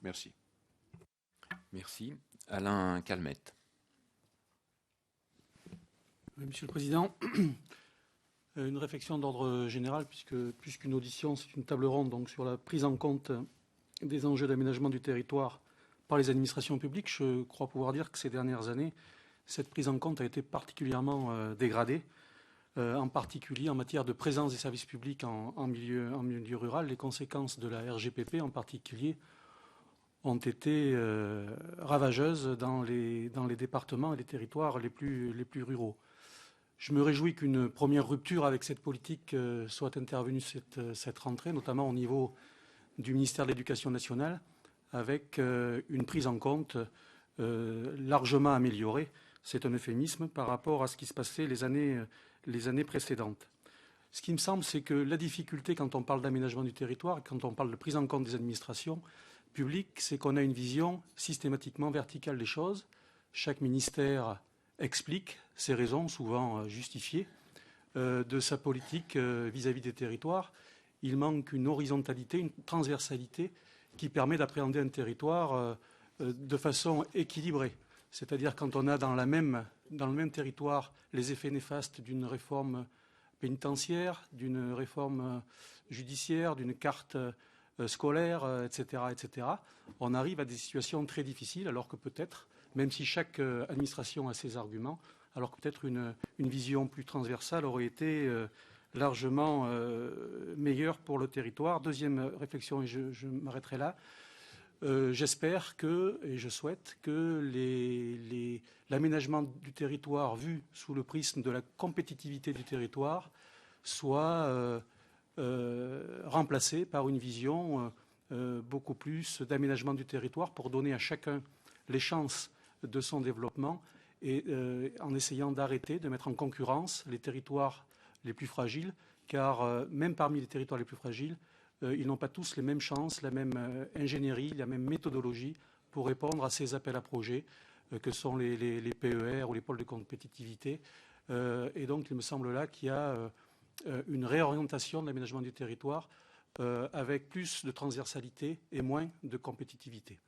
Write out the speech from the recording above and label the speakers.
Speaker 1: Merci.
Speaker 2: Merci. Alain Calmette.
Speaker 3: Oui, Monsieur le Président, une réflexion d'ordre général, puisque plus qu'une audition, c'est une table ronde donc, sur la prise en compte des enjeux d'aménagement du territoire par les administrations publiques. Je crois pouvoir dire que ces dernières années, cette prise en compte a été particulièrement dégradée, en particulier en matière de présence des services publics en milieu rural. Les conséquences de la RGPP en particulier ont été ravageuses dans les départements et les territoires les plus ruraux. Je me réjouis qu'une première rupture avec cette politique soit intervenue cette rentrée, notamment au niveau du ministère de l'Éducation nationale, avec une prise en compte largement améliorée, c'est un euphémisme, par rapport à ce qui se passait les années précédentes. Ce qui me semble, c'est que la difficulté quand on parle d'aménagement du territoire, quand on parle de prise en compte des administrations publiques, c'est qu'on a une vision systématiquement verticale des choses. Chaque ministère explique ses raisons, souvent justifiées, de sa politique vis-à-vis des territoires. Il manque une horizontalité, une transversalité qui permet d'appréhender un territoire de façon équilibrée. C'est-à-dire quand on a dans le même territoire les effets néfastes d'une réforme pénitentiaire, d'une réforme judiciaire, d'une carte scolaire, etc., on arrive à des situations très difficiles, alors que peut-être, même si chaque administration a ses arguments, alors que peut-être une vision plus transversale aurait été largement meilleure pour le territoire. Deuxième réflexion, et je m'arrêterai là, j'espère et je souhaite que l'aménagement du territoire vu sous le prisme de la compétitivité du territoire soit remplacé par une vision beaucoup plus d'aménagement du territoire pour donner à chacun les chances de son développement et en essayant d'arrêter de mettre en concurrence les territoires les plus fragiles, car même parmi les territoires les plus fragiles, ils n'ont pas tous les mêmes chances, la même ingénierie, la même méthodologie pour répondre à ces appels à projets que sont les PER ou les pôles de compétitivité. Et donc il me semble là qu'il y a une réorientation de l'aménagement du territoire avec plus de transversalité et moins de compétitivité.